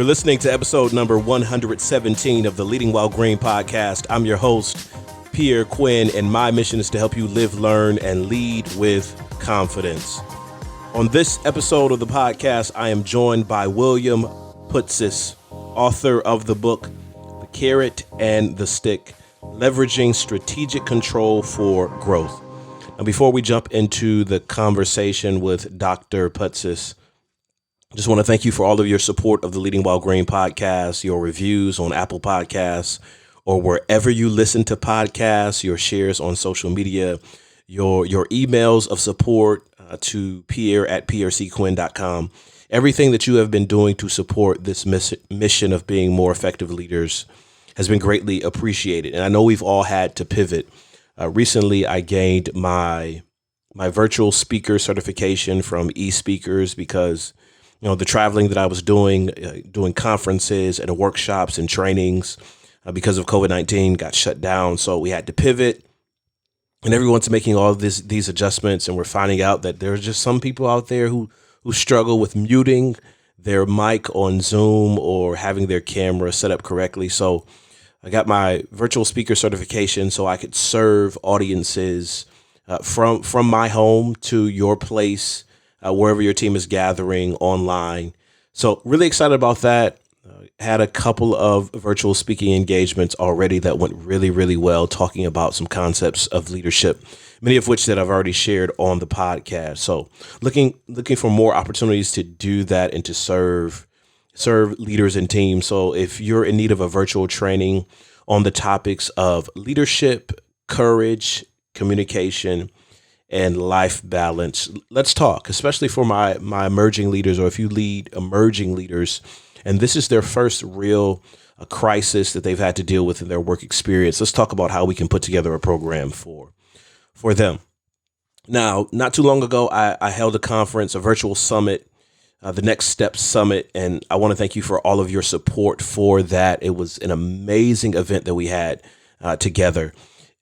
You're listening to episode number 117 of the Leading While Green podcast. I'm your host, Pierre Quinn, and my mission is to help you live, learn, and lead with confidence. On this episode of the podcast, I am joined by William Putsis, author of the book, The Carrot and the Stick, Leveraging Strategic Control for Growth. Now, before we jump into the conversation with Dr. Putsis, I just want to thank you for all of your support of the Leading While Green podcast, your reviews on Apple Podcasts, or wherever you listen to podcasts, your shares on social media, your emails of support to pierre@prcquinn.com. Everything that you have been doing to support this mission of being more effective leaders has been greatly appreciated. And I know we've all had to pivot. Recently, I gained my virtual speaker certification from eSpeakers because the traveling that I was doing conferences and workshops and trainings because of COVID-19 got shut down. So we had to pivot, and everyone's making all of these adjustments. And we're finding out that there's just some people out there who struggle with muting their mic on Zoom or having their camera set up correctly. So I got my virtual speaker certification so I could serve audiences from my home to your place, wherever your team is gathering online. So really excited about that. Had a couple of virtual speaking engagements already that went really, really well, talking about some concepts of leadership, many of which that I've already shared on the podcast. So looking for more opportunities to do that and to serve leaders and teams. So if you're in need of a virtual training on the topics of leadership, courage, communication, and life balance, let's talk, especially for my emerging leaders, or if you lead emerging leaders and this is their first real crisis that they've had to deal with in their work experience. Let's talk about how we can put together a program for them. Now, not too long ago, I held a conference, a virtual summit, the Next Step Summit, and I want to thank you for all of your support for that. It was an amazing event that we had together.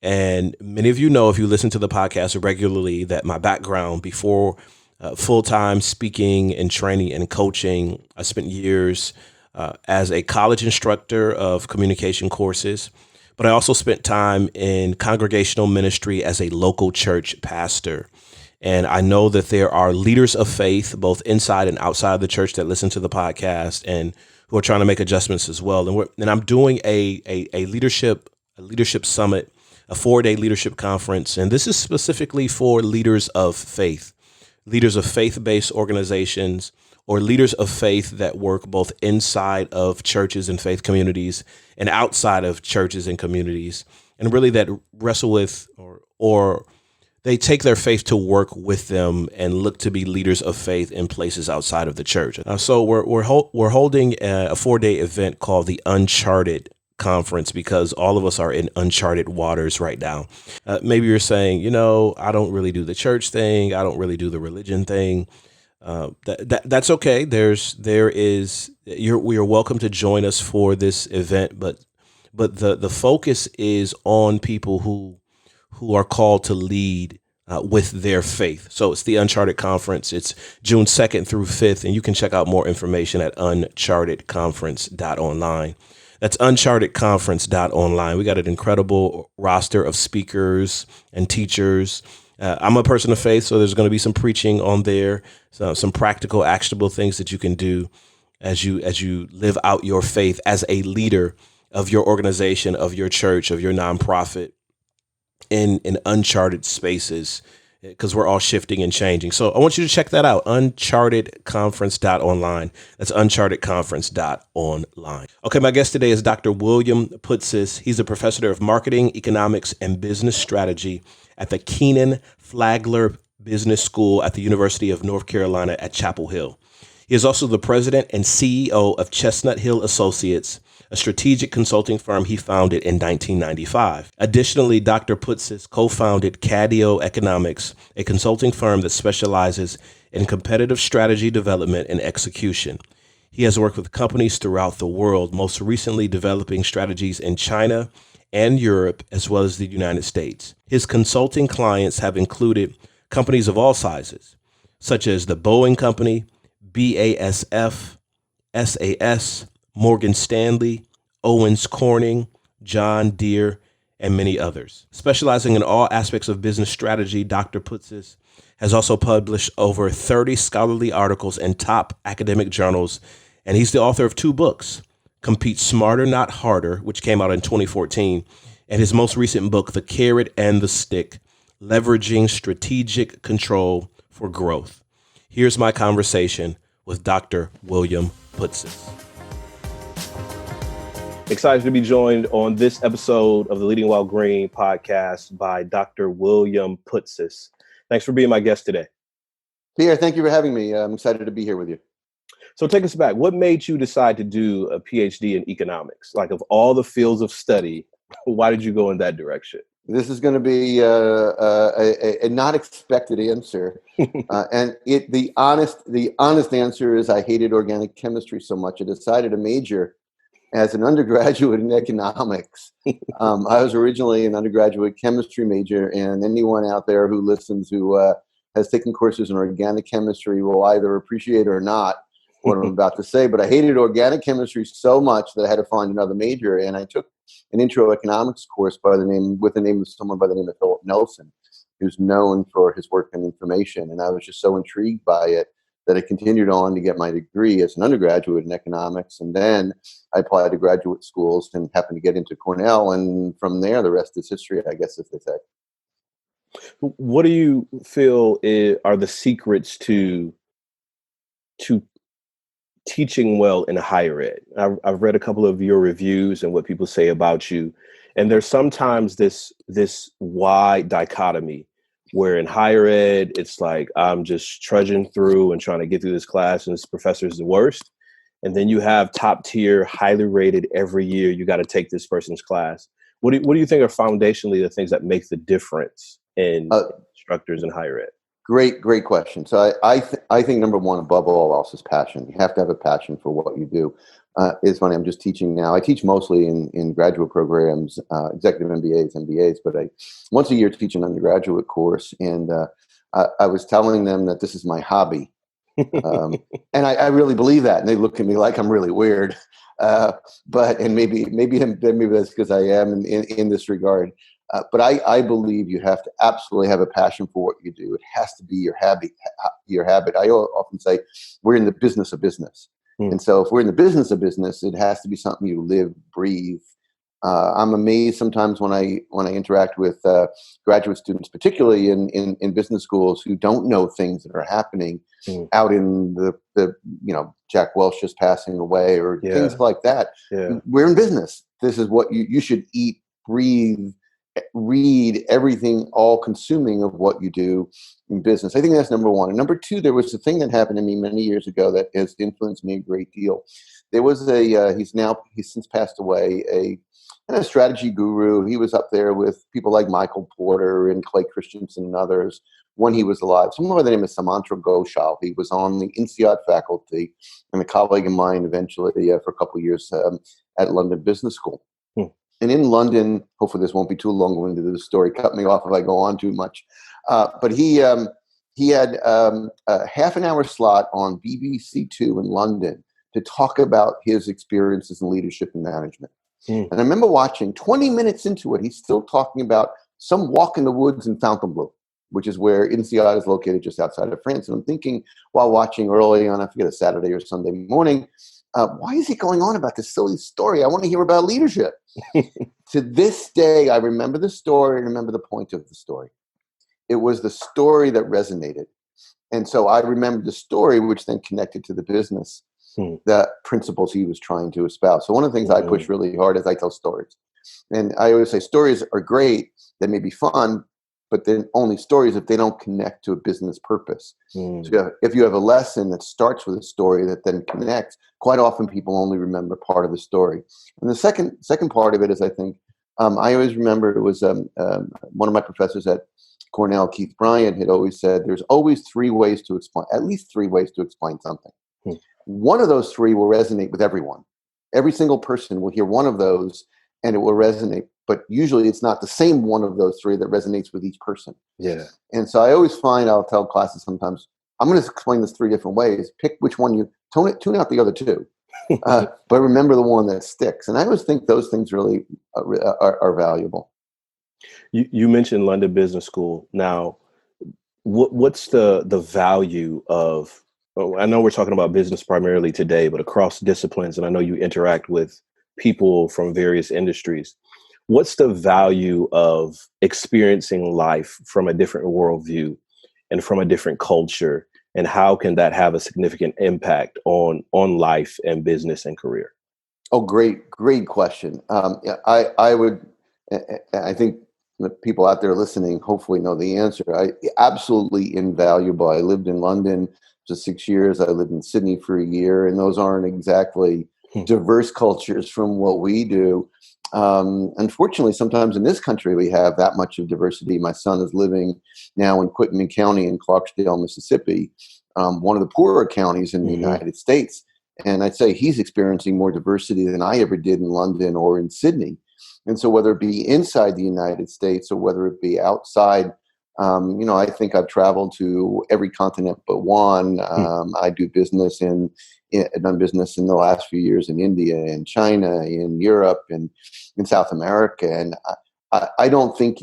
And many of you know, if you listen to the podcast regularly, that my background before full-time speaking and training and coaching, I spent years as a college instructor of communication courses, but I also spent time in congregational ministry as a local church pastor. And I know that there are leaders of faith, both inside and outside the church, that listen to the podcast and who are trying to make adjustments as well. And I'm doing a leadership summit, a 4-day leadership conference. And this is specifically for leaders of faith, leaders of faith-based organizations, or leaders of faith that work both inside of churches and faith communities and outside of churches and communities, and really that wrestle with or they take their faith to work with them and look to be leaders of faith in places outside of the church. So we're holding a 4-day event called the Uncharted Conference because all of us are in uncharted waters right now. Maybe you're saying, I don't really do the church thing. I don't really do the religion thing. That's okay. We are welcome to join us for this event, but the focus is on people who are called to lead with their faith. So it's the Uncharted Conference. It's June 2nd through 5th, and you can check out more information at unchartedconference.online. That's unchartedconference.online. We got an incredible roster of speakers and teachers. I'm a person of faith, so there's going to be some preaching on there, some practical, actionable things that you can do as you live out your faith as a leader of your organization, of your church, of your nonprofit in uncharted spaces, because we're all shifting and changing. So I want you to check that out, unchartedconference.online. That's unchartedconference.online. Okay, my guest today is Dr. William Putsis. He's a professor of marketing, economics, and business strategy at the Kenan-Flagler Business School at the University of North Carolina at Chapel Hill. He is also the president and CEO of Chestnut Hill Associates, a strategic consulting firm he founded in 1995. Additionally, Dr. Putsis co-founded CADEO Economics, a consulting firm that specializes in competitive strategy development and execution. He has worked with companies throughout the world, most recently developing strategies in China and Europe, as well as the United States. His consulting clients have included companies of all sizes, such as the Boeing Company, BASF, SAS, Morgan Stanley, Owens Corning, John Deere, and many others. Specializing in all aspects of business strategy, Dr. Putsis has also published over 30 scholarly articles in top academic journals, and he's the author of 2 books, Compete Smarter, Not Harder, which came out in 2014, and his most recent book, The Carrot and the Stick, Leveraging Strategic Control for Growth. Here's my conversation with Dr. William Putsis. Excited to be joined on this episode of the Leading While Green podcast by Dr. William Putsis. Thanks for being my guest today. Pierre, thank you for having me. I'm excited to be here with you. So take us back. What made you decide to do a PhD in economics? Like, of all the fields of study, why did you go in that direction? This is going to be a not expected answer, and the honest answer is I hated organic chemistry so much I decided to major as an undergraduate in economics. I was originally an undergraduate chemistry major, and anyone out there who listens who has taken courses in organic chemistry will either appreciate or not what I'm about to say. But I hated organic chemistry so much that I had to find another major, and I took an intro economics course with the name of someone by the name of Philip Nelson, who's known for his work in information. And I was just so intrigued by it that I continued on to get my degree as an undergraduate in economics. And then I applied to graduate schools and happened to get into Cornell. And from there, the rest is history, I guess, as they say. What do you feel are the secrets to teaching well in higher ed? I've read a couple of your reviews and what people say about you. And there's sometimes this wide dichotomy where in higher ed, it's like, I'm just trudging through and trying to get through this class and this professor is the worst. And then you have top tier, highly rated every year. You got to take this person's class. What do you think are foundationally the things that make the difference in instructors in higher ed? Great question. So I think number one, above all else, is passion. You have to have a passion for what you do. It's funny, I'm just teaching now. I teach mostly in graduate programs, executive MBAs, but I once a year teach an undergraduate course. And I was telling them that this is my hobby. And I really believe that. And they look at me like I'm really weird. And maybe that's because I am in this regard. But I believe you have to absolutely have a passion for what you do. It has to be your habit. I often say we're in the business of business. And so if we're in the business of business, it has to be something you live, breathe. I'm amazed sometimes when I interact with graduate students, particularly in business schools, who don't know things that are happening out in the Jack Welch just passing away or things like that. Yeah. We're in business. This is what you should eat, breathe, read, everything, all consuming of what you do in business. I think that's number one. And number two, there was a thing that happened to me many years ago that has influenced me a great deal. There was he's since passed away, a strategy guru. He was up there with people like Michael Porter and Clay Christensen and others when he was alive. Someone by the name of Samantra Ghoshal. He was on the INSEAD faculty and a colleague of mine eventually for a couple of years at London Business School. And in London, hopefully this won't be too long-winded into the story. Cut me off if I go on too much. But he had a half an hour slot on BBC Two in London to talk about his experiences in leadership and management. And I remember watching 20 minutes into it, he's still talking about some walk in the woods in Fontainebleau, which is where INSEAD is located just outside of France. And I'm thinking while watching early on, I forget, a Saturday or Sunday morning, why is he going on about this silly story? I want to hear about leadership. To this day, I remember the story and remember the point of the story. It was the story that resonated. And so I remember the story, which then connected to the business, the principles he was trying to espouse. So one of the things I push really hard is I tell stories. And I always say stories are great. They may be fun, but they're only stories if they don't connect to a business purpose. So if you have a lesson that starts with a story that then connects, quite often people only remember part of the story. And the second part of it is, I think, I always remember it was one of my professors at Cornell, Keith Bryant, had always said there's always at least three ways to explain something. One of those three will resonate with everyone. Every single person will hear one of those and it will resonate. But usually it's not the same one of those three that resonates with each person. Yeah. And so I always find, I'll tell classes sometimes, I'm going to explain this three different ways. Pick which one tune out the other two. but remember the one that sticks. And I always think those things really are valuable. You mentioned London Business School. Now, what's the value of, I know we're talking about business primarily today, but across disciplines, and I know you interact with people from various industries. What's the value of experiencing life from a different worldview and from a different culture? And how can that have a significant impact on life and business and career? Oh, great question. I think the people out there listening hopefully know the answer. Absolutely invaluable. I lived in London for 6 years. I lived in Sydney for a year, and those aren't exactly diverse cultures from what we do. Unfortunately, sometimes in this country, we have that much of diversity. My son is living now in Quitman County in Clarksdale, Mississippi, one of the poorer counties in the United States. And I'd say he's experiencing more diversity than I ever did in London or in Sydney. And so whether it be inside the United States or whether it be outside, I think I've traveled to every continent but one. I do business I've done business in the last few years in India and China, in Europe and in South America. And I don't think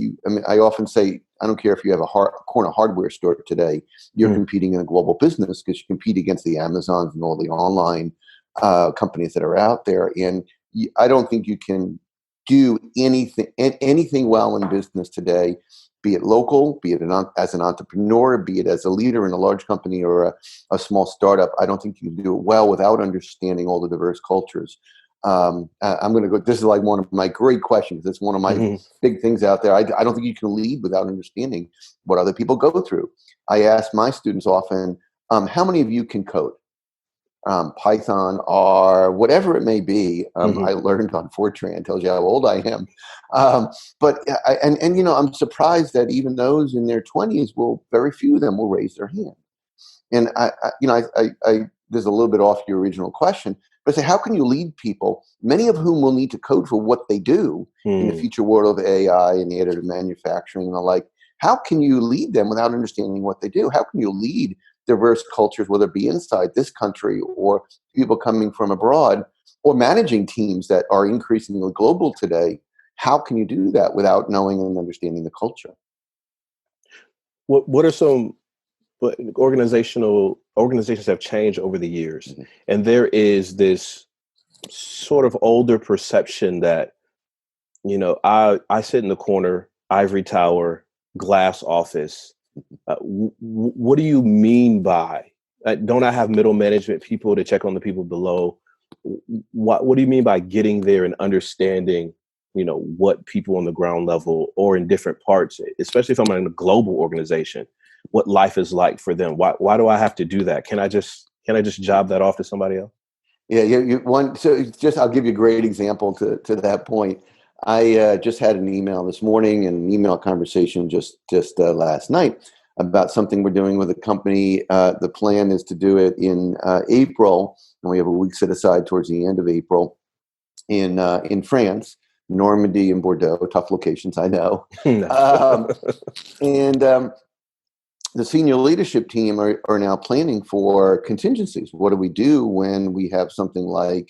I often say, I don't care if you have a corner hardware store today, you're competing in a global business because you compete against the Amazons and all the online companies that are out there. And I don't think you can do anything well in business today, be it local, be it as an entrepreneur, be it as a leader in a large company or a small startup. I don't think you can do it well without understanding all the diverse cultures. I'm going to go. This is like one of my great questions. It's one of my big things out there. I don't think you can lead without understanding what other people go through. I ask my students often, how many of you can code? Python, R, whatever it may be. I learned on Fortran, tells you how old I am. I'm surprised that even those in their 20s very few of them will raise their hand. And there's a little bit off your original question, but I say, how can you lead people, many of whom will need to code for what they do in the future world of AI and additive manufacturing and the like? How can you lead them without understanding what they do? How can you lead diverse cultures, whether it be inside this country or people coming from abroad or managing teams that are increasingly global today? How can you do that without knowing and understanding the culture? What are some organizations have changed over the years, and there is this sort of older perception that, I sit in the corner, ivory tower, glass office. What do you mean by, don't I have middle management people to check on the people below? What do you mean by getting there and understanding, what people on the ground level or in different parts, especially if I'm in a global organization, what life is like for them? Why do I have to do that? Can I just job that off to somebody else? Yeah, I'll give you a great example to that point. I just had an email this morning and an email conversation just last night about something we're doing with a company. The plan is to do it in April, and we have a week set aside towards the end of April in France, Normandy and Bordeaux, tough locations, I know. The senior leadership team are now planning for contingencies. What do we do when we have something like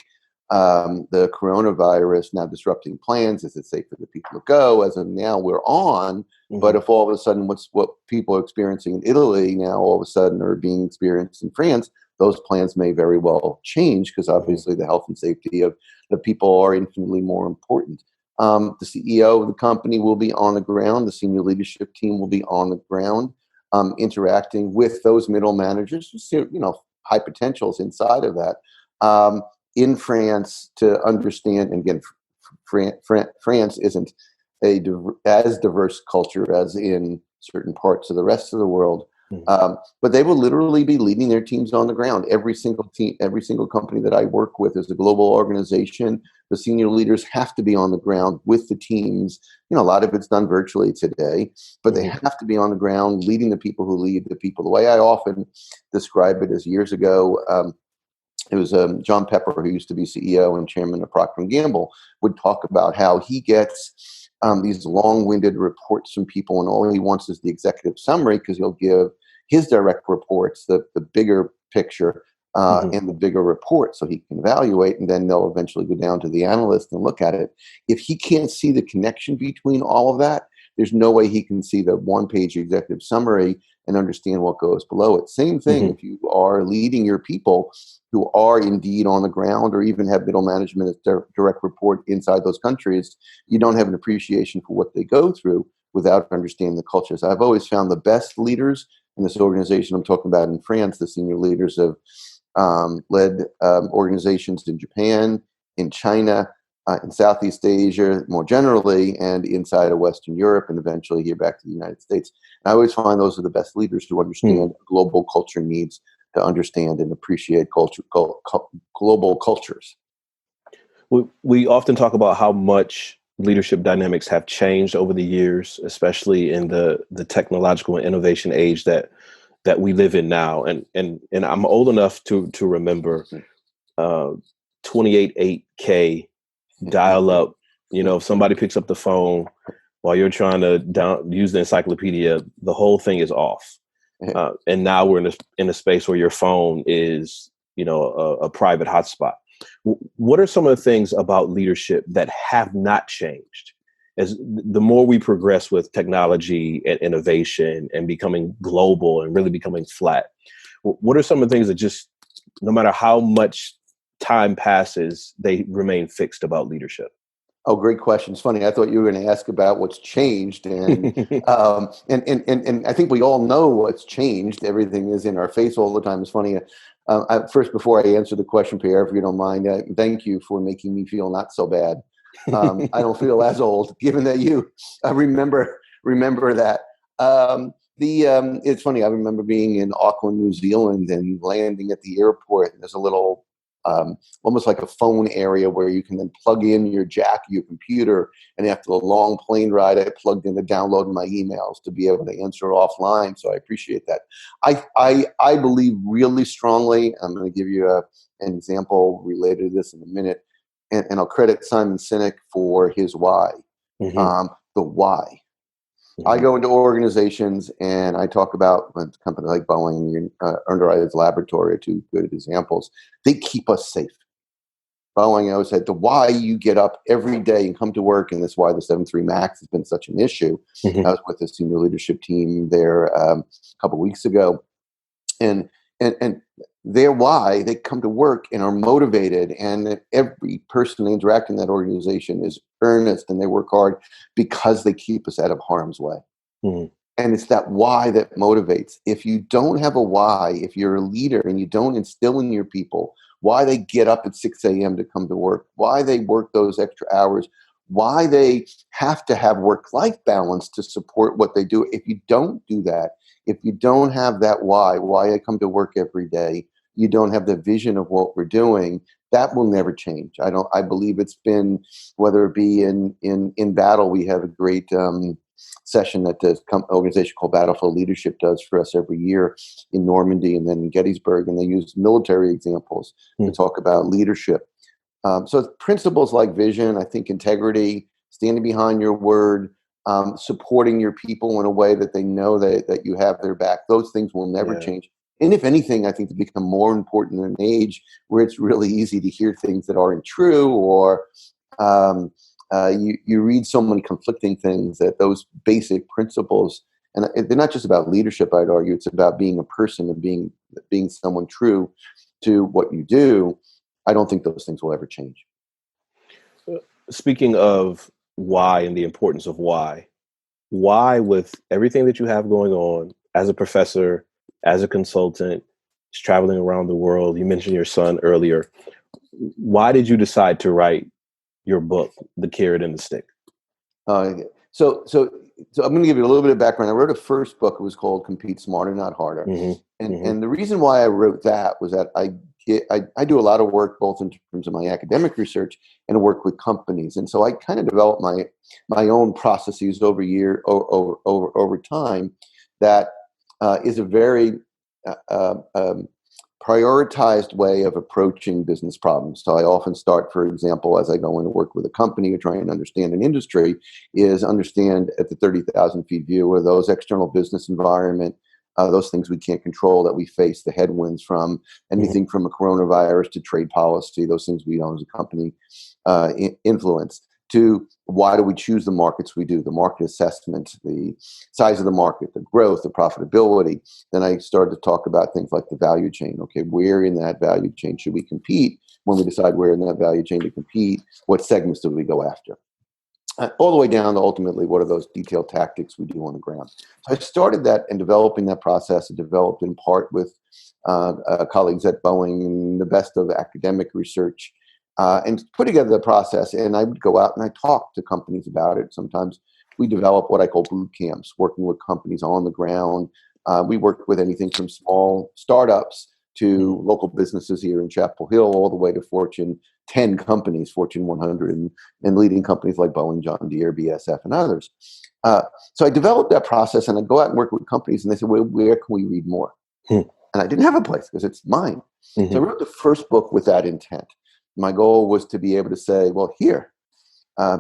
the coronavirus now disrupting plans? Is it safe for the people to go? As of now, we're on. But if all of a sudden what people are experiencing in Italy now all of a sudden are being experienced in France, those plans may very well change because obviously the health and safety of the people are infinitely more important. The CEO of the company will be on the ground. The senior leadership team will be on the ground. Interacting with those middle managers, high potentials inside of that in France to understand. And again, France isn't as diverse culture as in certain parts of the rest of the world. But they will literally be leading their teams on the ground. Every single team, every single company that I work with is a global organization. The senior leaders have to be on the ground with the teams. A lot of it's done virtually today, but they have to be on the ground leading the people who lead the people. The way I often describe it is years ago, it was John Pepper, who used to be CEO and chairman of Procter & Gamble, would talk about how he gets these long-winded reports from people, and all he wants is the executive summary because he'll give his direct reports the bigger picture. and the bigger report so he can evaluate, and then they'll eventually go down to the analyst and look at it. If he can't see the connection between all of that, there's no way he can see the one-page executive summary and understand what goes below it. Same thing if you are leading your people who are indeed on the ground or even have middle management as direct report inside those countries, you don't have an appreciation for what they go through without understanding the cultures. I've always found the best leaders in this organization I'm talking about in France, the senior leaders have led organizations in Japan, in China, in Southeast Asia more generally, and inside of Western Europe, and eventually here back to the United States. And I always find those are the best leaders who understand global culture needs, to understand and appreciate global cultures. We often talk about how much leadership dynamics have changed over the years, especially in the technological and innovation age that we live in now. And I'm old enough to remember 28.8K dial up. If somebody picks up the phone while you're trying to use the encyclopedia, the whole thing is off. And now we're in a space where your phone is, a private hotspot. What are some of the things about leadership that have not changed? As the more we progress with technology and innovation and becoming global and really becoming flat, what are some of the things that just, no matter how much time passes, they remain fixed about leadership? Oh, great question. It's funny. I thought you were going to ask about what's changed, and and I think we all know what's changed. Everything is in our face all the time. It's funny. First, before I answer the question, Pierre, if you don't mind, thank you for making me feel not so bad. I don't feel as old, given that you remember that. It's funny. I remember being in Auckland, New Zealand, and landing at the airport. And there's a little, almost like a phone area where you can then plug in your jack, your computer, and after a long plane ride, I plugged in to download my emails to be able to answer offline. So I appreciate that. I believe really strongly. I'm going to give you an example related to this in a minute, and I'll credit Simon Sinek for his why. The why. I go into organizations and I talk about a company like Boeing and Underwriter's Laboratory are two good examples. They keep us safe. Boeing, I always said, the why you get up every day and come to work, and that's why the 737 MAX has been such an issue. I was with the senior leadership team there a couple of weeks ago, and their why, they come to work and are motivated, and every person they interact in that organization is earnest, and they work hard because they keep us out of harm's way. And it's that why that motivates. If you don't have a why, if you're a leader and you don't instill in your people why they get up at 6 a.m. to come to work, why they work those extra hours, why they have to have work-life balance to support what they do. If you don't do that, if you don't have that why I come to work every day, you don't have the vision of what we're doing, that will never change. I believe it's been, whether it be in battle, we have a great session that the organization called Battlefield Leadership does for us every year in Normandy and then in Gettysburg, and they use military examples to talk about leadership. So it's principles like vision, I think integrity, standing behind your word, supporting your people in a way that they know that you have their back. Those things will never change. And if anything, I think they become more important in an age where it's really easy to hear things that aren't true, or you read so many conflicting things, that those basic principles, and they're not just about leadership, I'd argue, it's about being a person and being someone true to what you do. I don't think those things will ever change. Speaking of why and the importance of why with everything that you have going on as a professor, as a consultant, traveling around the world, you mentioned your son earlier, why did you decide to write your book, The Carrot and the Stick? So I'm going to give you a little bit of background. I wrote a first book. It was called Compete Smarter, Not Harder. And the reason why I wrote that was that I do a lot of work, both in terms of my academic research and work with companies. And so I kind of developed my own processes over time that is a very prioritized way of approaching business problems. So I often start, for example, as I go in to work with a company or trying to understand an industry, is understand at the 30,000 feet view, or those external business environment, those things we can't control that we face, the headwinds from anything from a coronavirus to trade policy, those things we don't as a company influence, to why do we choose the markets we do, the market assessment, the size of the market, the growth, the profitability. Then I started to talk about things like the value chain. Okay, where in that value chain should we compete? When we decide where in that value chain to compete, what segments do we go after? All the way down to ultimately what are those detailed tactics we do on the ground. So I started that and developing that process. I developed in part with colleagues at Boeing and the best of academic research, and put together the process. And I would go out and I talk to companies about it. Sometimes we develop what I call boot camps, working with companies on the ground. We worked with anything from small startups to local businesses here in Chapel Hill, all the way to Fortune 10 companies, Fortune 100, and leading companies like Boeing, John Deere, BASF, and others. So I developed that process, and I go out and work with companies, and they said, well, where can we read more? And I didn't have a place because it's mine. So I wrote the first book with that intent. My goal was to be able to say, well, here,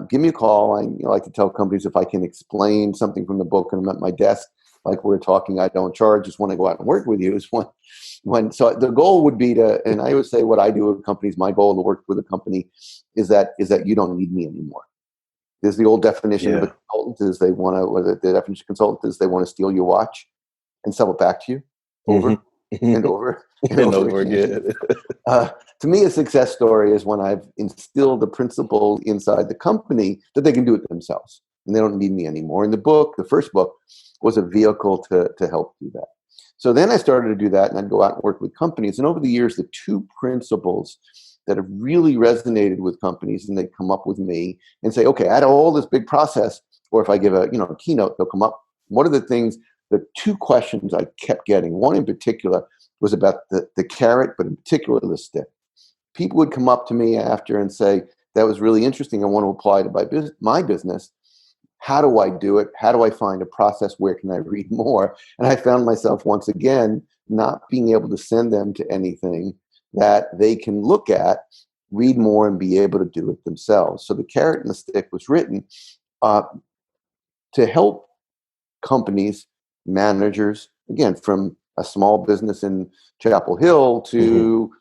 give me a call. I like to tell companies if I can explain something from the book and I'm at my desk, like we're talking, I don't charge, just want to go out and work with you. Is so the goal would be to, and I would say what I do with companies, my goal to work with a company is that you don't need me anymore. There's the old definition of a consultant is they want to, or the definition of consultant is they want to steal your watch and sell it back to you over and over and over again. To me, a success story is when I've instilled the principle inside the company that they can do it themselves and they don't need me anymore. And the first book, was a vehicle to help do that. So then I started to do that, and I'd go out and work with companies. And over the years, the two principles that have really resonated with companies, and they come up with me and say, okay, out of all this big process, or if I give a keynote, they'll come up. What are the two questions I kept getting? One in particular was about the carrot, but in particular the stick. People would come up to me after and say, that was really interesting. I want to apply to my business. How do I do it? How do I find a process? Where can I read more? And I found myself once again not being able to send them to anything that they can look at, read more, and be able to do it themselves. So the carrot and the stick was written to help companies, managers, again, from a small business in Chapel Hill to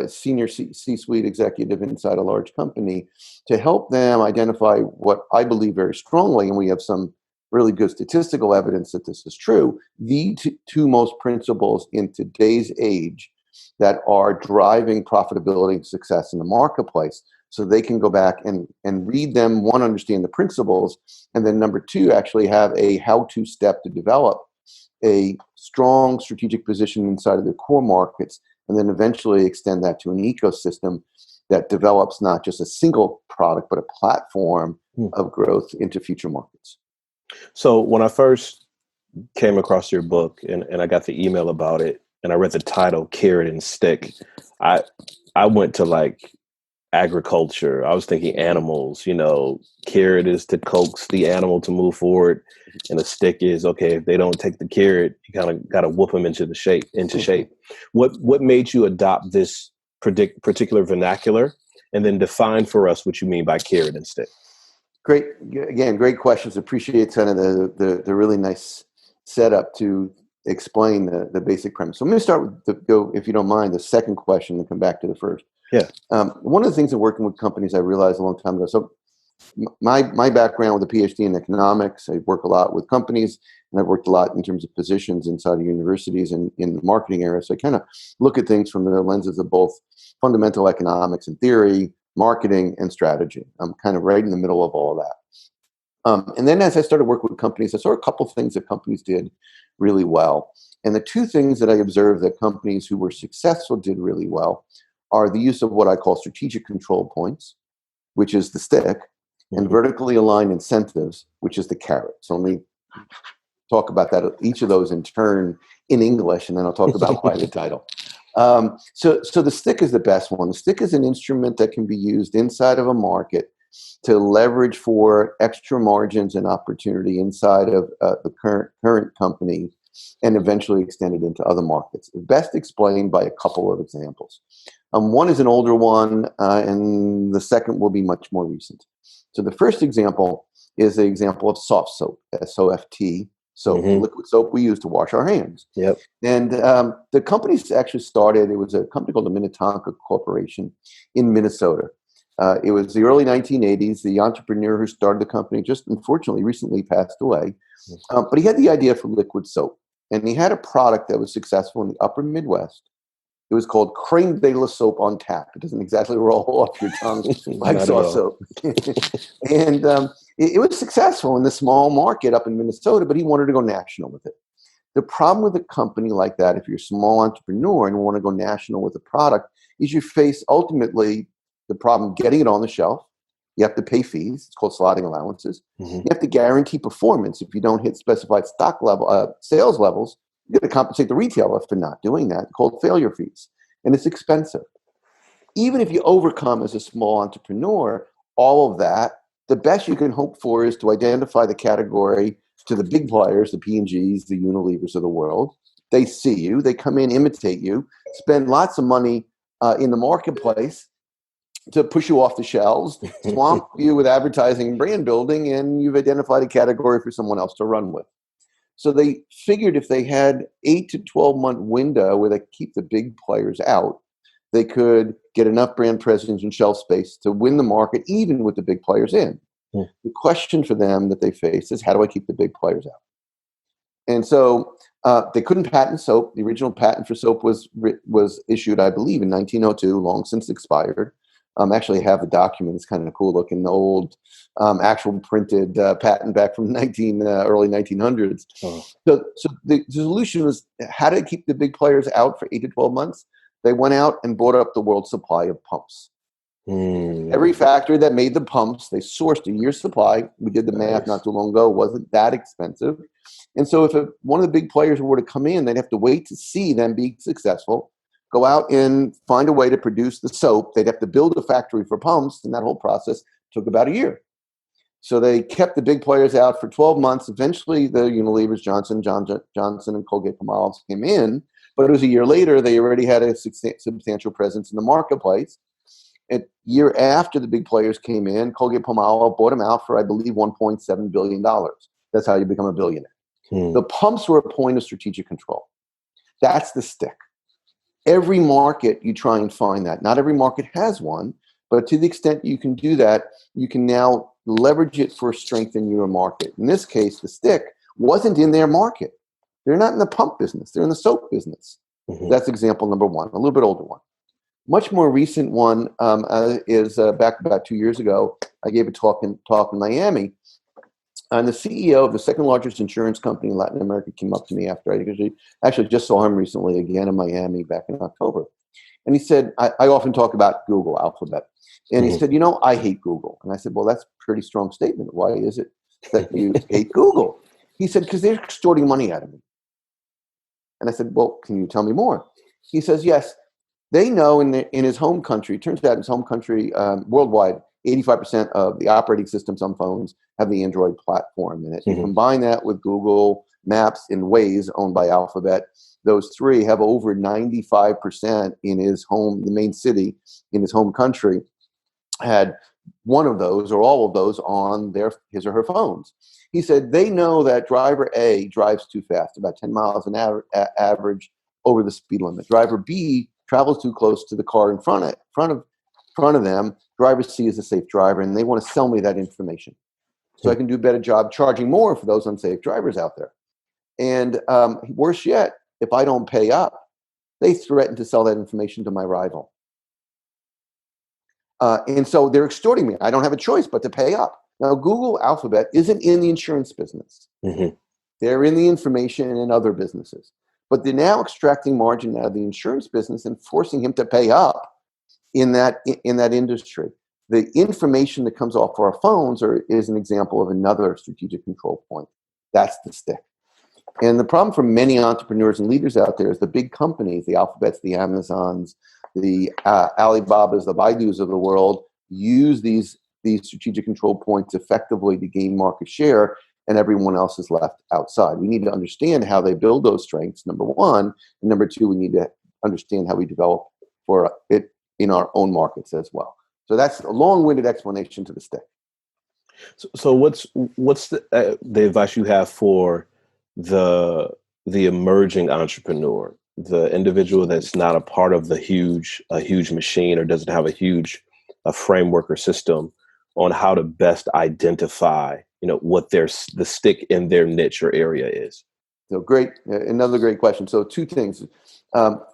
senior C-suite executive inside a large company, to help them identify what I believe very strongly, and we have some really good statistical evidence that this is true, the two most principles in today's age that are driving profitability and success in the marketplace. So they can go back and read them, one, understand the principles, and then number two, actually have a how-to step to develop a strong strategic position inside of their core markets, and then eventually extend that to an ecosystem that develops not just a single product, but a platform of growth into future markets. So when I first came across your book and I got the email about it and I read the title, Carrot and Stick, I went to like agriculture. I was thinking animals, carrot is to coax the animal to move forward. And the stick is, okay, if they don't take the carrot, you kind of got to whoop them into shape. What made you adopt this particular vernacular, and then define for us what you mean by carrot and stick? Great. Again, great questions. Appreciate kind of the really nice setup to explain the basic premise. So I'm going to start with, if you don't mind, the second question and come back to the first. Yeah. One of the things that working with companies I realized a long time ago, so my background with a PhD in economics, I work a lot with companies, and I've worked a lot in terms of positions inside of universities and in the marketing area. So I kind of look at things from the lenses of both fundamental economics and theory, marketing, and strategy. I'm kind of right in the middle of all of that. And then as I started working with companies, I saw a couple things that companies did really well. And the two things that I observed that companies who were successful did really well are the use of what I call strategic control points, which is the stick, and vertically aligned incentives, which is the carrot. So let me talk about that, each of those in turn in English, and then I'll talk about why the title. So the stick is the best one. The stick is an instrument that can be used inside of a market to leverage for extra margins and opportunity inside of the current company, and eventually extend it into other markets. Best explained by a couple of examples. One is an older one, and the second will be much more recent. So the first example is the example of soft soap, S-O-F-T, soap, the liquid soap we use to wash our hands. Yep. And the company actually started, it was a company called the Minnetonka Corporation in Minnesota. It was the early 1980s. The entrepreneur who started the company just unfortunately recently passed away. But he had the idea for liquid soap. And he had a product that was successful in the upper Midwest. It was called Creme de la Soap on Tap. It doesn't exactly roll off your tongue like saw soap. And it was successful in the small market up in Minnesota, but he wanted to go national with it. The problem with a company like that, if you're a small entrepreneur and want to go national with a product, is you face ultimately the problem getting it on the shelf. You have to pay fees. It's called slotting allowances. You have to guarantee performance. If you don't hit specified stock level, sales levels, you got to compensate the retailer for not doing that, called failure fees. And it's expensive. Even if you overcome as a small entrepreneur all of that, the best you can hope for is to identify the category to the big players, the P&Gs, the Unilevers of the world. They see you. They come in, imitate you, spend lots of money in the marketplace to push you off the shelves, swamp you with advertising and brand building, and you've identified a category for someone else to run with. So they figured if they had 8 to 12-month window where they keep the big players out, they could get enough brand presence and shelf space to win the market, even with the big players in. The question for them that they face is, how do I keep the big players out? And so they couldn't patent soap. The original patent for soap was issued, I believe, in 1902, long since expired. Actually have the document. It's kind of cool looking, the old actual printed patent back from early 1900s. So the solution was, how to keep the big players out for 8 to 12 months? They went out and bought up the world's supply of pumps. Every factory that made the pumps, they sourced a year's supply. We did the math not too long ago. It wasn't that expensive. And so if one of the big players were to come in, they'd have to wait to see them be successful, go out and find a way to produce the soap. They'd have to build a factory for pumps, and that whole process took about a year. So they kept the big players out for 12 months. Eventually, the Unilevers, Johnson and Colgate-Palmolive came in, but it was a year later. They already had a substantial presence in the marketplace. A year after the big players came in, Colgate-Palmolive bought them out for, I believe, $1.7 billion. That's how you become a billionaire. The pumps were a point of strategic control. That's the stick. Every market, you try and find that. Not every market has one, but to the extent you can do that, you can now leverage it for strength in your market. In this case, the stick wasn't in their market. They're not in the pump business. They're in the soap business. That's example number one, a little bit older one. Much more recent one is back about 2 years ago. I gave a talk in Miami. And the CEO of the second largest insurance company in Latin America came up to me after I actually just saw him recently again in Miami back in October. And he said, I often talk about Google, Alphabet. And he said, I hate Google. And I said, well, that's a pretty strong statement. Why is it that you hate Google? He said, because they're extorting money out of me. And I said, well, can you tell me more? He says, yes. They know in his home country, it turns out in his home country, worldwide, 85% of the operating systems on phones have the Android platform in it. You combine that with Google Maps and Waze, owned by Alphabet, those three have over 95% in his home, the main city in his home country, had one of those or all of those on his or her phones. He said they know that driver A drives too fast, about 10 miles an hour average over the speed limit. Driver B travels too close to the car in front of them. Driver C is a safe driver, and they want to sell me that information so I can do a better job charging more for those unsafe drivers out there. And worse yet, if I don't pay up, they threaten to sell that information to my rival. And so they're extorting me. I don't have a choice but to pay up. Now, Google, Alphabet isn't in the insurance business. They're in the information and other businesses. But they're now extracting margin out of the insurance business and forcing him to pay up in that industry. The information that comes off our phones is an example of another strategic control point. That's the stick. And the problem for many entrepreneurs and leaders out there is the big companies, the Alphabets, the Amazons, the Alibabas, the Baidus of the world, use these strategic control points effectively to gain market share, and everyone else is left outside. We need to understand how they build those strengths, number one. And number two, we need to understand how we develop for it in our own markets as well. So that's a long-winded explanation to the stick. So what's the advice you have for the emerging entrepreneur, the individual that's not a part of a huge machine or doesn't have a framework or system on how to best identify, what the stick in their niche or area is? So great, another great question. So two things.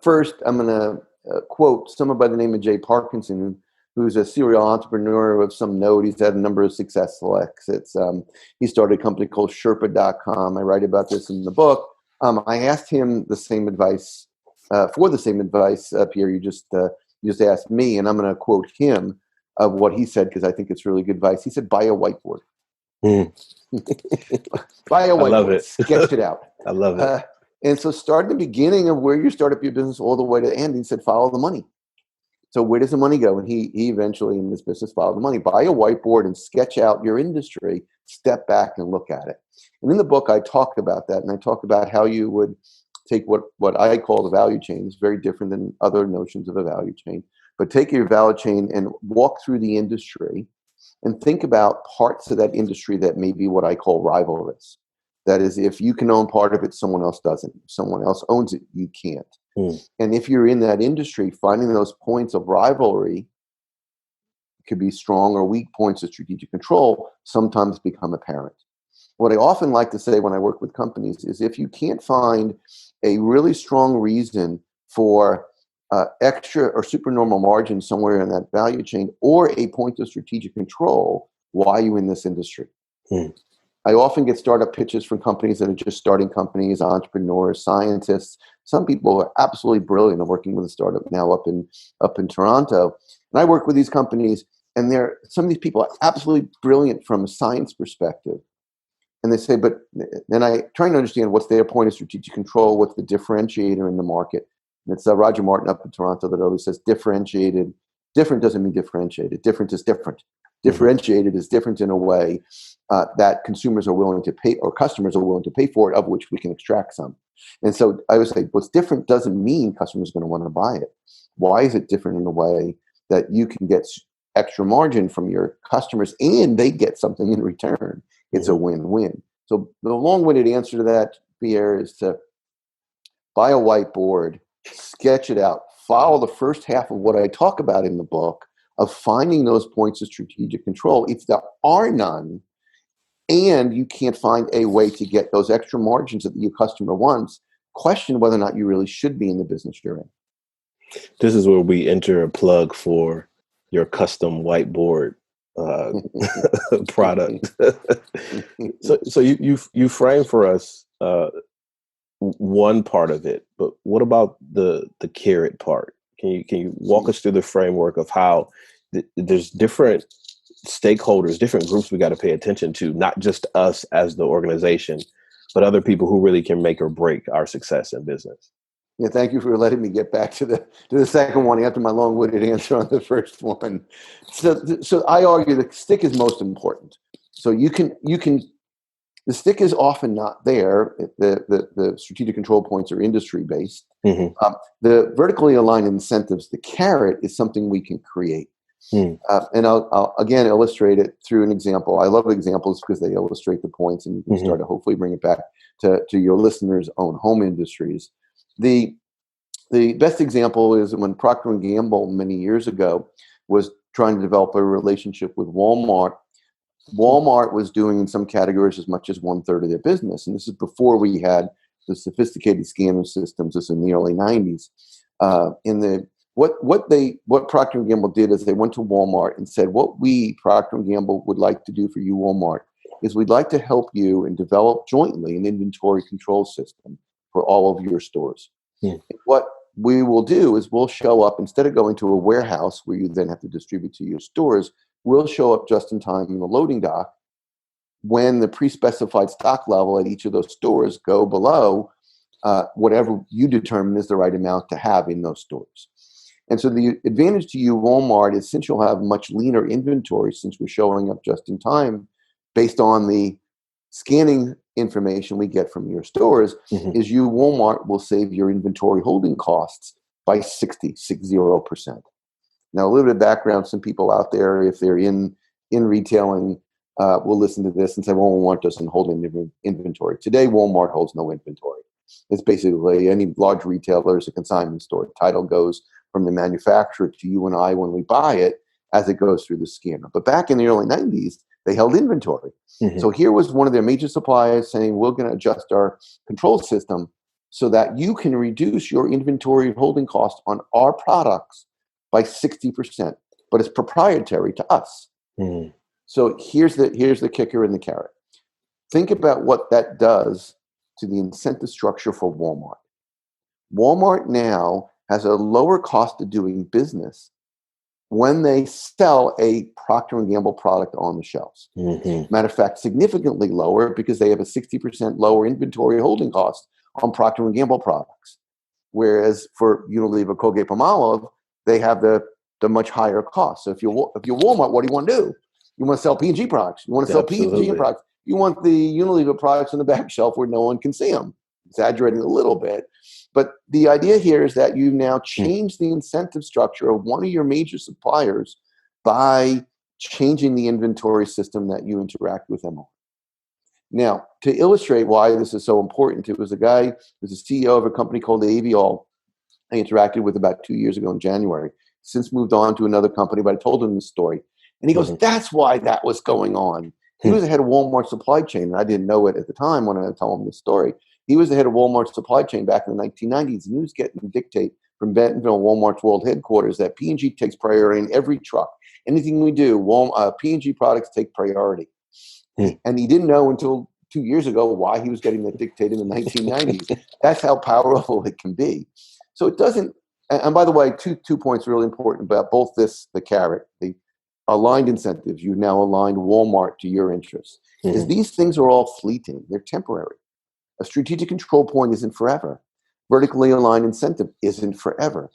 First, I'm going to quote someone by the name of Jay Parkinson, who's a serial entrepreneur of some note. He's had a number of successful exits. He started a company called Sherpa.com. I write about this in the book. I asked him the same advice, Pierre, you just asked me, and I'm going to quote him of what he said because I think it's really good advice. He said, buy a whiteboard. Buy a whiteboard. I love it. Sketch it out. I love it. And so start at the beginning of where you start up your business all the way to the end. He said, follow the money. So where does the money go? And he eventually in this business followed the money. Buy a whiteboard and sketch out your industry, step back and look at it. And in the book, I talk about that. And I talk about how you would take what I call the value chain. It's very different than other notions of a value chain. But take your value chain and walk through the industry and think about parts of that industry that may be what I call rivalrous. That is, if you can own part of it, someone else doesn't. If someone else owns it, you can't. And if you're in that industry, finding those points of rivalry, could be strong or weak points of strategic control, sometimes become apparent. What I often like to say when I work with companies is if you can't find a really strong reason for extra or supernormal margin somewhere in that value chain or a point of strategic control, why are you in this industry? I often get startup pitches from companies that are just starting companies, entrepreneurs, scientists. Some people are absolutely brilliant. I'm working with a startup now up in Toronto. And I work with these companies, and some of these people are absolutely brilliant from a science perspective. And they say, but then I try to understand what's their point of strategic control, what's the differentiator in the market. And it's Roger Martin up in Toronto that always says differentiated. Different doesn't mean differentiated. Different is different. Differentiated is different in a way that consumers are willing to pay or customers are willing to pay for it, of which we can extract some. And so I would say what's different doesn't mean customers are going to want to buy it. Why is it different in a way that you can get extra margin from your customers and they get something in return? It's a win-win. So the long-winded answer to that, Pierre, is to buy a whiteboard, sketch it out, follow the first half of what I talk about in the book of finding those points of strategic control. If there are none, and you can't find a way to get those extra margins that your customer wants, question whether or not you really should be in the business you're in. This is where we enter a plug for your custom whiteboard product. So you frame for us one part of it, but what about the carrot part? Can you walk us through the framework of how there's different stakeholders, different groups we got to pay attention to, not just us as the organization, but other people who really can make or break our success in business? Yeah, thank you for letting me get back to the second one after my long-winded answer on the first one. So I argue the stick is most important. So you can the stick is often not there. The strategic control points are industry based. The vertically aligned incentives, the carrot, is something we can create. And I'll again illustrate it through an example. I love examples because they illustrate the points, and you can start to hopefully bring it back to your listeners' own home industries. The best example is when Procter & Gamble many years ago was trying to develop a relationship with Walmart. Walmart was doing in some categories as much as 1/3 of their business. And this is before we had the sophisticated scanner systems. This is in the early 90s. What Procter & Gamble did is they went to Walmart and said, what we, Procter & Gamble, would like to do for you, Walmart, is we'd like to help you and develop jointly an inventory control system for all of your stores. What we will do is we'll show up, instead of going to a warehouse where you then have to distribute to your stores, we'll show up just in time in the loading dock when the pre-specified stock level at each of those stores go below whatever you determine is the right amount to have in those stores. And so the advantage to you, Walmart, is since you'll have much leaner inventory, since we're showing up just in time based on the scanning information we get from your stores, is you, Walmart, will save your inventory holding costs by 60%. Now, a little bit of background, some people out there, if they're in retailing, will listen to this and say, well, Walmart doesn't hold any inventory. Today, Walmart holds no inventory. It's basically any large retailer is a consignment store. Title goes from the manufacturer to you and I when we buy it as it goes through the scanner. But back in the early 90s, they held inventory. So here was one of their major suppliers saying, we're going to adjust our control system so that you can reduce your inventory holding cost on our products by 60%, but it's proprietary to us. So here's the kicker and the carrot. Think about what that does to the incentive structure for Walmart. Walmart now has a lower cost of doing business when they sell a Procter & Gamble product on the shelves. Matter of fact, significantly lower because they have a 60% lower inventory holding cost on Procter & Gamble products. Whereas for Unilever, Colgate-Palmolive, they have the much higher cost. So if you're Walmart, what do you want to do? You want to sell P&G products. You want to sell P&G products. You want the Unilever products on the back shelf where no one can see them. Exaggerating a little bit. But the idea here is that you now change the incentive structure of one of your major suppliers by changing the inventory system that you interact with them on. Now, to illustrate why this is so important, it was a guy who was the CEO of a company called Aviol I interacted with about 2 years ago in January. Since moved on to another company, but I told him the story. And he goes, that's why that was going on. He was the head of Walmart supply chain, and I didn't know it at the time when I told him the story. He was the head of Walmart supply chain back in the 1990s, and he was getting a dictate from Bentonville, Walmart's world headquarters, that P&G takes priority in every truck. Anything we do, P&G products take priority. And he didn't know until 2 years ago why he was getting that dictate in the 1990s. That's how powerful it can be. So it doesn't, and by the way, two points really important about both this, the carrot, the aligned incentives. You've now aligned Walmart to your interests. Is these things are all fleeting. They're temporary. A strategic control point isn't forever. Vertically aligned incentive isn't forever.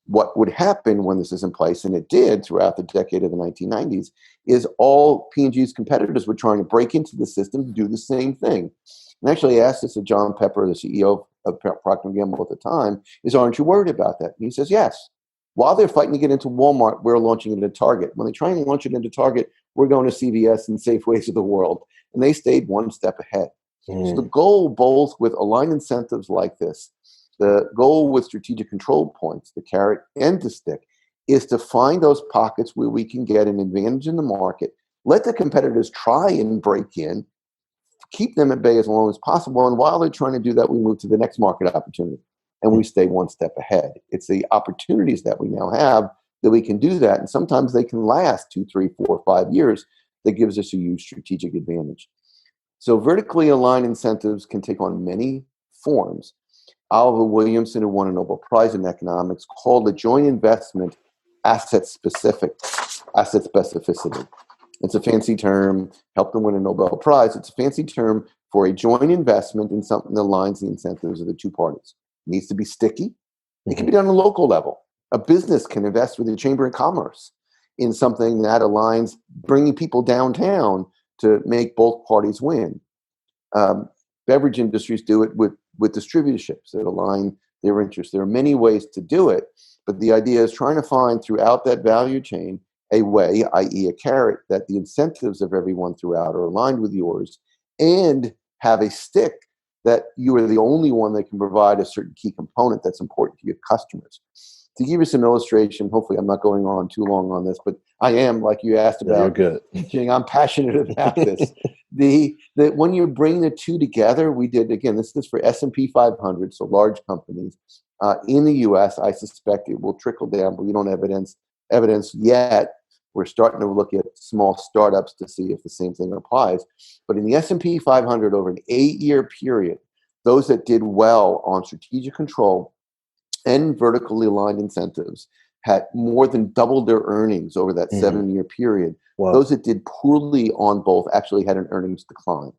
What would happen when this is in place, and it did throughout the decade of the 1990s, is all P&G's competitors were trying to break into the system to do the same thing. And actually I asked this to John Pepper, the CEO of Procter & Gamble at the time, is, aren't you worried about that? And he says, yes. While they're fighting to get into Walmart, we're launching it into Target. When they try and launch it into Target, we're going to CVS and Safeways of the world. And they stayed one step ahead. So the goal, both with aligned incentives like this, the goal with strategic control points, the carrot and the stick, is to find those pockets where we can get an advantage in the market, let the competitors try and break in, keep them at bay as long as possible. And while they're trying to do that, we move to the next market opportunity. And we stay one step ahead. It's the opportunities that we now have that we can do that. And sometimes they can last 2, 3, 4, 5 years. That gives us a huge strategic advantage. So vertically aligned incentives can take on many forms. Oliver Williamson, who won a Nobel Prize in economics, called the joint investment asset specificity. It's a fancy term, helped him win a Nobel Prize. It's a fancy term for a joint investment in something that aligns the incentives of the two parties. It needs to be sticky. It can be done on a local level. A business can invest with the Chamber of Commerce in something that aligns bringing people downtown to make both parties win. Beverage industries do it with distributorships that align their interests. There are many ways to do it, but the idea is trying to find throughout that value chain a way, i.e. a carrot, that the incentives of everyone throughout are aligned with yours, and have a stick that you are the only one that can provide a certain key component that's important to your customers. To give you some illustration, hopefully I'm not going on too long on this, but I am, like you asked about. You're good. I'm passionate about this. When you bring the two together, we did, again, this is for S&P 500, so large companies. In the U.S., I suspect it will trickle down, but we don't have evidence yet. We're starting to look at small startups to see if the same thing applies. But in the S&P 500 over an 8-year period, those that did well on strategic control and vertically aligned incentives had more than doubled their earnings over that 7-year period. Wow. Those that did poorly on both actually had an earnings decline.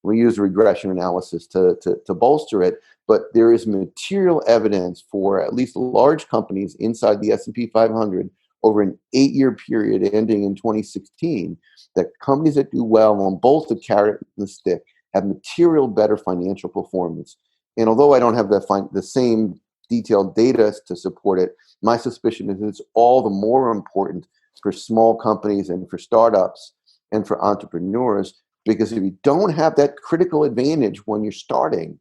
We use regression analysis to bolster it, but there is material evidence for at least large companies inside the S&P 500 over an 8-year period ending in 2016, that companies that do well on both the carrot and the stick have material better financial performance. And although I don't have the same detailed data to support it, my suspicion is it's all the more important for small companies and for startups and for entrepreneurs, because if you don't have that critical advantage when you're starting,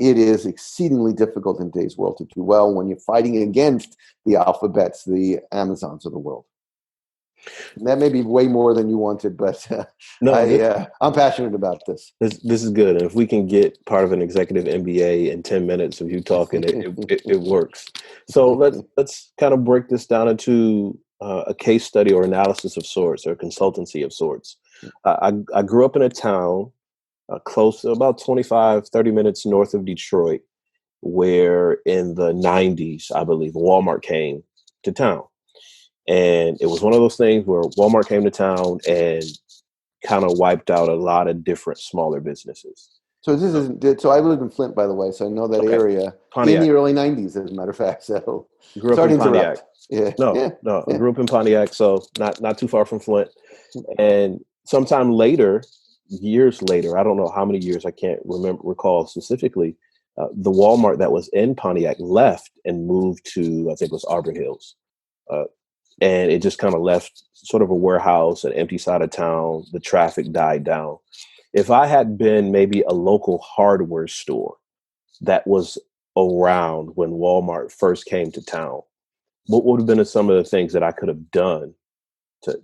it is exceedingly difficult in today's world to do well when you're fighting against the Alphabets, the Amazons of the world. And that may be way more than you wanted, but No, I'm passionate about this. This is good. And if we can get part of an executive MBA in 10 minutes of you talking, it works. So let's kind of break this down into a case study or analysis of sorts, or consultancy of sorts. I grew up in a town close to about 25, 30 minutes north of Detroit, where in the 90s, I believe, Walmart came to town. And it was one of those things where Walmart came to town and kind of wiped out a lot of different smaller businesses. So this isn't. So I lived in Flint, by the way, so I know that area Pontiac. in the early '90s, as a matter of fact. So Grew up sorry in to Pontiac. interrupt. Yeah. No. I grew up in Pontiac, so not too far from Flint. And sometime later, years later, I don't know how many years, I can't recall specifically, the Walmart that was in Pontiac left and moved to, I think it was Auburn Hills. And it just kind of left sort of a warehouse, an empty side of town. The traffic died down. If I had been maybe a local hardware store that was around when Walmart first came to town, what would have been some of the things that I could have done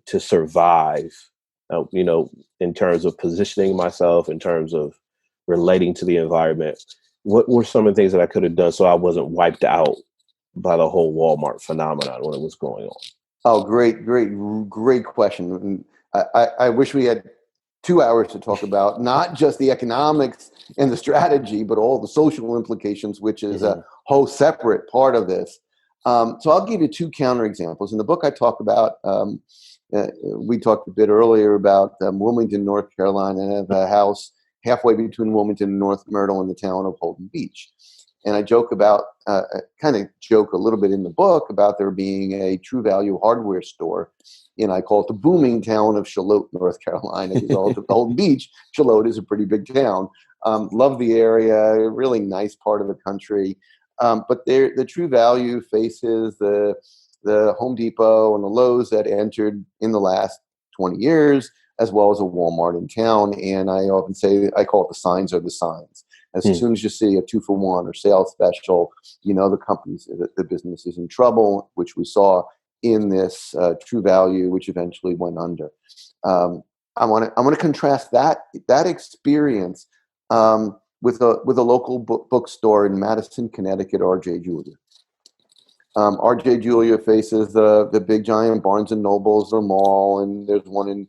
to survive, in terms of positioning myself, in terms of relating to the environment? What were some of the things that I could have done so I wasn't wiped out by the whole Walmart phenomenon when it was going on? Oh, great question. I wish we had 2 hours to talk about not just the economics and the strategy, but all the social implications, which is a whole separate part of this. So I'll give you two counterexamples. In the book, I talk about, we talked a bit earlier about Wilmington, North Carolina, and I have a house halfway between Wilmington and North Myrtle in the town of Holden Beach. And I joke about, kind of joke a little bit in the book about there being a True Value hardware store. And I call it the booming town of Charlotte, North Carolina, because all of Holden Beach, Charlotte is a pretty big town. Love the area, really nice part of the country. But the True Value faces the Home Depot and the Lowe's that entered in the last 20 years, as well as a Walmart in town. And I often say, I call it the signs are the signs. As soon as you see a 2-for-1 or sales special, the business is in trouble, which we saw in this True Value, which eventually went under. I want to contrast that experience with a local bookstore in Madison, Connecticut, R.J. Julia. R.J. Julia faces the big giant Barnes and Nobles, the mall, and there's one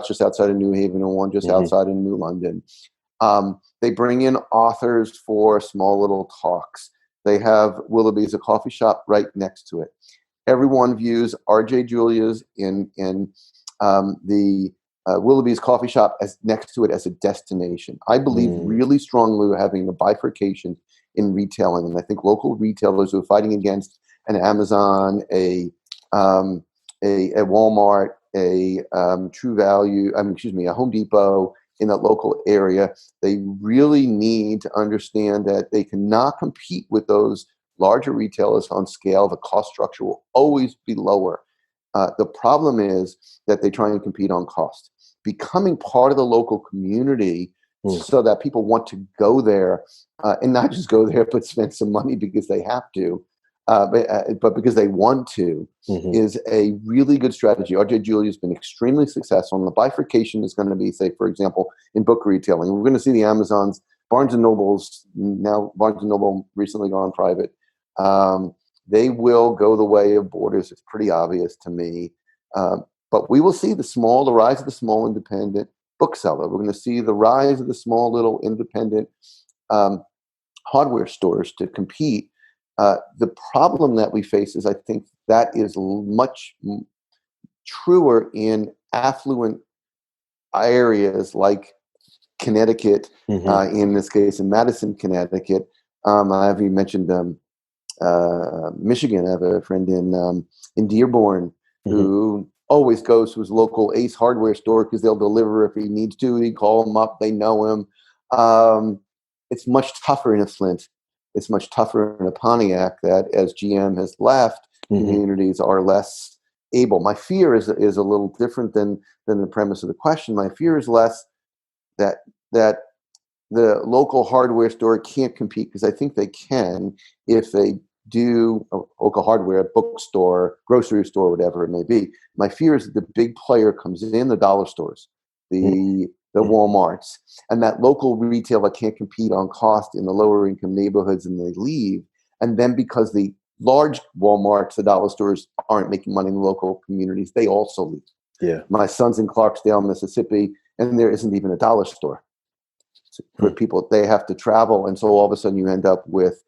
just outside of New Haven and one just outside of New London. They bring in authors for small little talks. They have Willoughby's, a coffee shop right next to it. Everyone views R.J. Julia's in the Willoughby's coffee shop as next to it as a destination. I believe really strongly we're having a bifurcation in retailing, and I think local retailers who are fighting against an Amazon, a Walmart, a True Value, a Home Depot in that local area, they really need to understand that they cannot compete with those larger retailers on scale. The cost structure will always be lower. The problem is that they try and compete on cost. Becoming part of the local community so that people want to go there and not just go there, but spend some money because they have to, but because they want to, is a really good strategy. R.J. Julia has been extremely successful, and the bifurcation is going to be, say, for example, in book retailing. We're going to see the Amazons, Barnes and Nobles, now Barnes and Noble recently gone private. They will go the way of Borders. It's pretty obvious to me. But we will see the rise of the small independent bookseller. We're going to see the rise of the small little independent hardware stores to compete. The problem that we face is, I think, that is much truer in affluent areas like Connecticut, in this case, in Madison, Connecticut. I have you mentioned Michigan. I have a friend in Dearborn who always goes to his local Ace hardware store because they'll deliver if he needs to. He call them up; they know him. It's much tougher in a Flint. It's much tougher in a Pontiac that, as GM has left, communities are less able. My fear is a little different than the premise of the question. My fear is less that the local hardware store can't compete, because I think they can if they do a local hardware, bookstore, grocery store, whatever it may be. My fear is that the big player comes in, the dollar stores, the Walmarts, and that local retailer can't compete on cost in the lower income neighborhoods, and they leave. And then because the large Walmarts, the dollar stores, aren't making money in the local communities, they also leave. Yeah. My son's in Clarksdale, Mississippi, and there isn't even a dollar store. For people, they have to travel, and so all of a sudden you end up with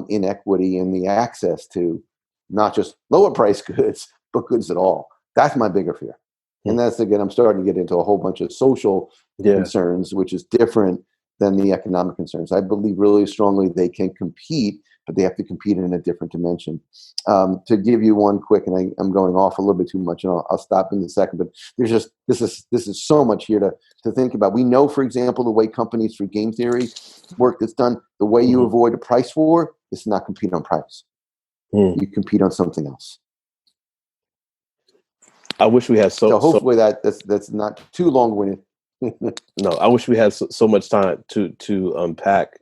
inequity in the access to not just lower price goods, but goods at all. That's my bigger fear. And that's, again, I'm starting to get into a whole bunch of social concerns, which is different than the economic concerns. I believe really strongly they can compete, but they have to compete in a different dimension. To give you one quick, and I'm going off a little bit too much, and I'll stop in a second, but there's just, this is so much here to think about. We know, for example, the way companies through game theory work that's done, the way you avoid a price war is to not compete on price. You compete on something else. I wish we had so hopefully that's not too long-winded. No, I wish we had so much time to unpack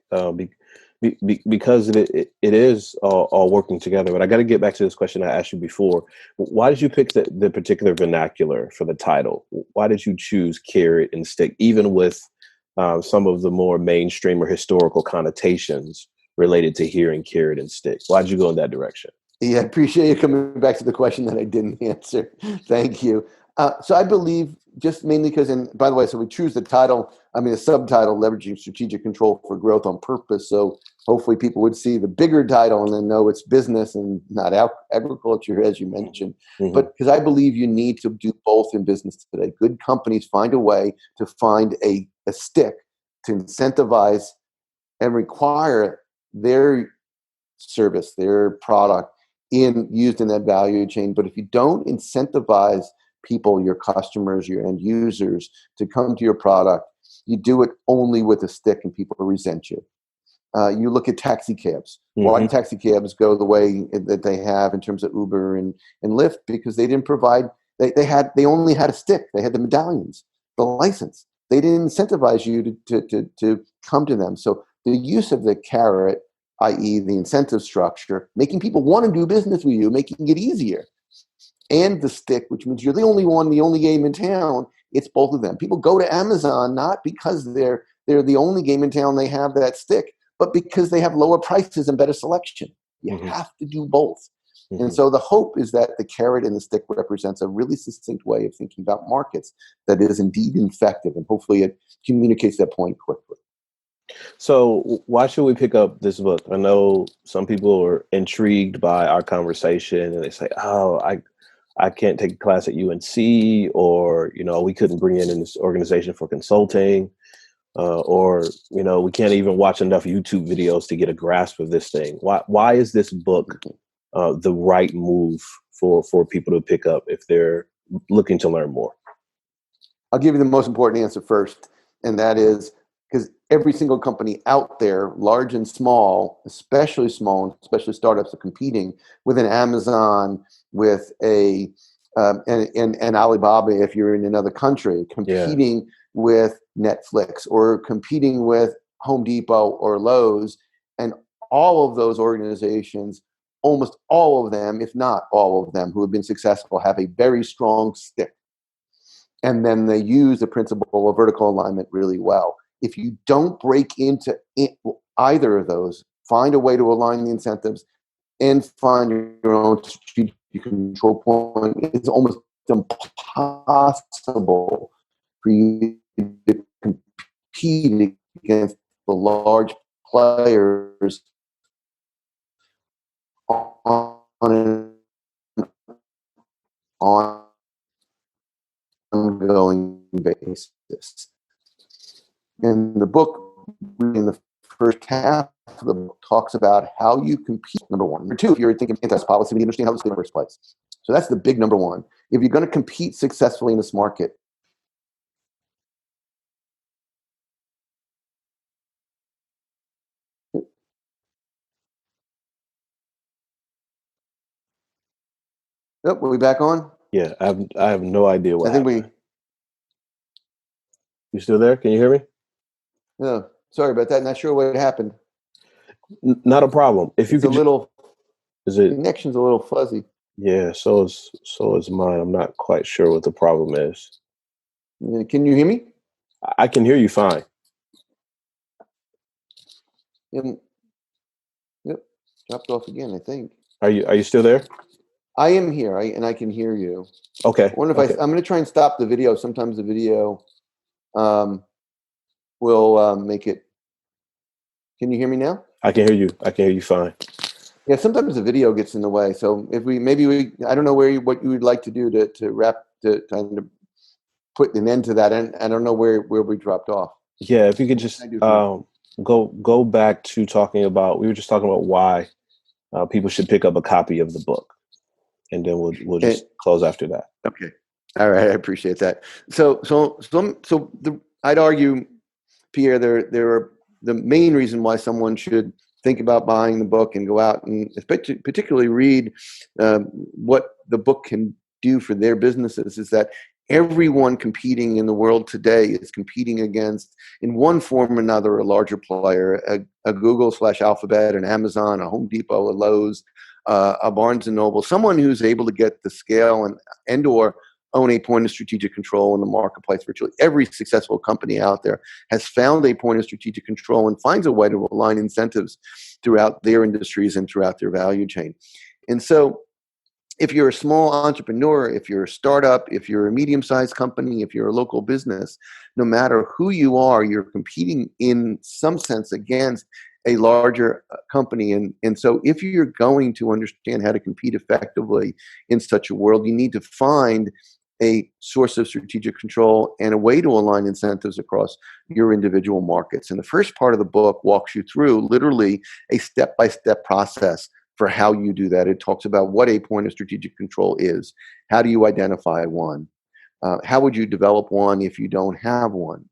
because it is all working together. But I got to get back to this question I asked you before. Why did you pick the particular vernacular for the title? Why did you choose carrot and stick, even with some of the more mainstream or historical connotations related to hearing carrot and stick? Why did you go in that direction? Yeah, I appreciate you coming back to the question that I didn't answer. Thank you. So I believe just mainly because, and by the way, so we choose the subtitle, Leveraging Strategic Control for Growth on Purpose. So hopefully people would see the bigger title and then know it's business and not agriculture, as you mentioned. But because I believe you need to do both in business today. Good companies find a way to find a stick to incentivize and require their service, their product used in that value chain. But if you don't incentivize people, your customers, your end users, to come to your product, you do it only with a stick and people resent you. You look at taxi cabs. Why do taxi cabs go the way that they have in terms of Uber and Lyft? Because they didn't provide, they only had a stick. They had the medallions, the license. They didn't incentivize you to come to them. So the use of the carrot, i.e. the incentive structure, making people want to do business with you, making it easier. And the stick, which means you're the only one, the only game in town. It's both of them. People go to Amazon not because they're the only game in town, they have that stick, but because they have lower prices and better selection. You have to do both. And so the hope is that the carrot and the stick represents a really succinct way of thinking about markets that is indeed effective. And hopefully it communicates that point quickly. So why should we pick up this book? I know some people are intrigued by our conversation and they say, oh, I can't take a class at UNC, or, we couldn't bring in this organization for consulting, or, we can't even watch enough YouTube videos to get a grasp of this thing. Why is this book the right move for people to pick up if they're looking to learn more? I'll give you the most important answer first, and that is because every single company out there, large and small, especially startups, are competing with an Amazon, with and Alibaba if you're in another country, competing with Netflix or competing with Home Depot or Lowe's. And all of those organizations, almost all of them, if not all of them, who have been successful have a very strong stick. And then they use the principle of vertical alignment really well. If you don't break into either of those, find a way to align the incentives and find your own strategic control point, it's almost impossible for you to compete against the large players on an ongoing basis. And the book, in the first half of the book, talks about how you compete, number one. Number two, if you're thinking antitrust policy, you understand how this is in the first place. So that's the big number one. If you're going to compete successfully in this market, were we back on? Yeah, I have no idea what I think happened. You still there? Can you hear me? no, sorry about that. Not sure what happened. Not a problem. If you It's a could just, little, is it? connection's a little fuzzy. Yeah, so is mine. I'm not quite sure what the problem is. Can you hear me? I can hear you fine. Yep, dropped off again, I think. Are you still there? I am here, and I can hear you. Okay. I wonder if Okay. I'm going to try and stop the video. Sometimes the video will make it. Can you hear me now? I can hear you. I can hear you fine. Yeah, sometimes the video gets in the way. So if we I don't know what you would like to do to wrap to kind of put an end to that. And I don't know where we dropped off. Yeah, if you could just go back to we were just talking about why people should pick up a copy of the book, and then we'll just close after that. Okay. All right. I appreciate that. I'd argue, Pierre, there are the main reason why someone should think about buying the book and go out and particularly read what the book can do for their businesses is that everyone competing in the world today is competing against, in one form or another, a larger player, a Google/Alphabet, an Amazon, a Home Depot, a Lowe's, a Barnes and Noble, someone who's able to get the scale and or own a point of strategic control in the marketplace. Virtually every successful company out there has found a point of strategic control and finds a way to align incentives throughout their industries and throughout their value chain. And so if you're a small entrepreneur, if you're a startup, if you're a medium-sized company, if you're a local business, no matter who you are, you're competing in some sense against a larger company. And so if you're going to understand how to compete effectively in such a world, you need to find a source of strategic control and a way to align incentives across your individual markets. And the first part of the book walks you through literally a step-by-step process for how you do that. It talks about what a point of strategic control is. How do you identify one? How would you develop one if you don't have one?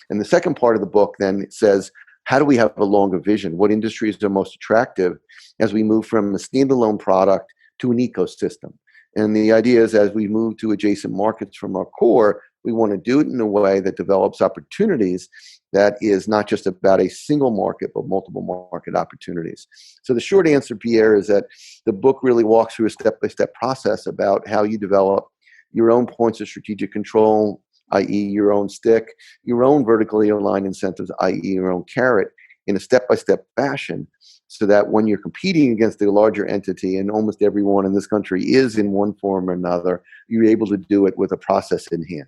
And the second part of the book then says, how do we have a longer vision? What industries are most attractive as we move from a standalone product to an ecosystem? And the idea is as we move to adjacent markets from our core, we want to do it in a way that develops opportunities that is not just about a single market, but multiple market opportunities. So the short answer, Pierre, is that the book really walks through a step-by-step process about how you develop your own points of strategic control, i.e. your own stick, your own vertically aligned incentives, i.e. your own carrot, in a step-by-step fashion, so that when you're competing against a larger entity, and almost everyone in this country is in one form or another, you're able to do it with a process in hand.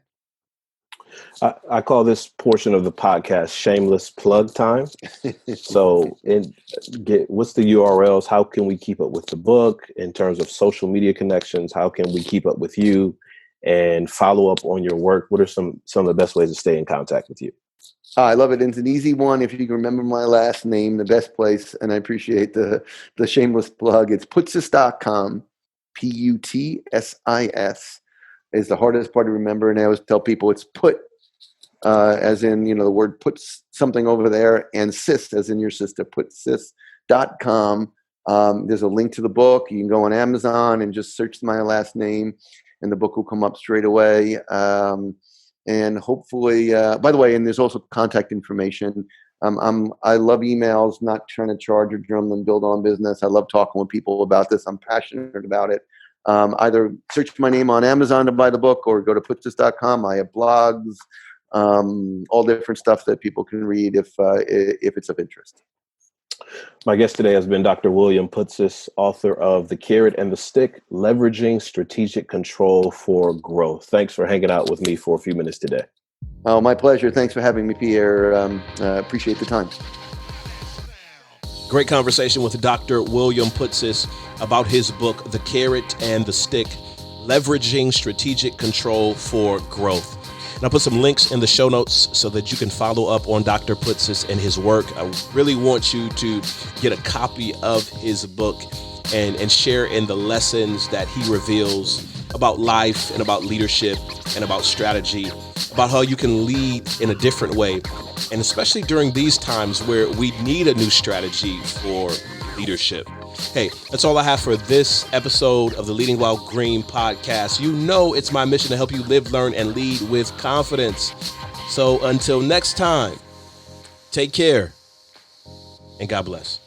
I call this portion of the podcast shameless plug time. So what's the URLs? How can we keep up with the book in terms of social media connections? How can we keep up with you and follow up on your work? What are some of the best ways to stay in contact with you? I love it. It's an easy one. If you can remember my last name, the best place, and I appreciate the shameless plug. It's Putsis.com. Putsis is the hardest part to remember. And I always tell people it's put, as in, the word puts something over there, and sis, as in your sister, Putsis.com. There's a link to the book. You can go on Amazon and just search my last name, and the book will come up straight away. And hopefully, by the way, and there's also contact information. I love emails, not trying to charge or drum and build on business. I love talking with people about this. I'm passionate about it. Either search my name on Amazon to buy the book or go to putsis.com. I have blogs, all different stuff that people can read if it's of interest. My guest today has been Dr. William Putsis, author of The Carrot and the Stick, Leveraging Strategic Control for Growth. Thanks for hanging out with me for a few minutes today. Oh, my pleasure. Thanks for having me, Pierre. Appreciate the time. Great conversation with Dr. William Putsis about his book, The Carrot and the Stick, Leveraging Strategic Control for Growth. And I'll put some links in the show notes so that you can follow up on Dr. Putsis and his work. I really want you to get a copy of his book and share in the lessons that he reveals about life and about leadership and about strategy, about how you can lead in a different way. And especially during these times where we need a new strategy for leadership. Hey, that's all I have for this episode of the Leading While Green podcast. You know it's my mission to help you live, learn, and lead with confidence. So until next time, take care and God bless.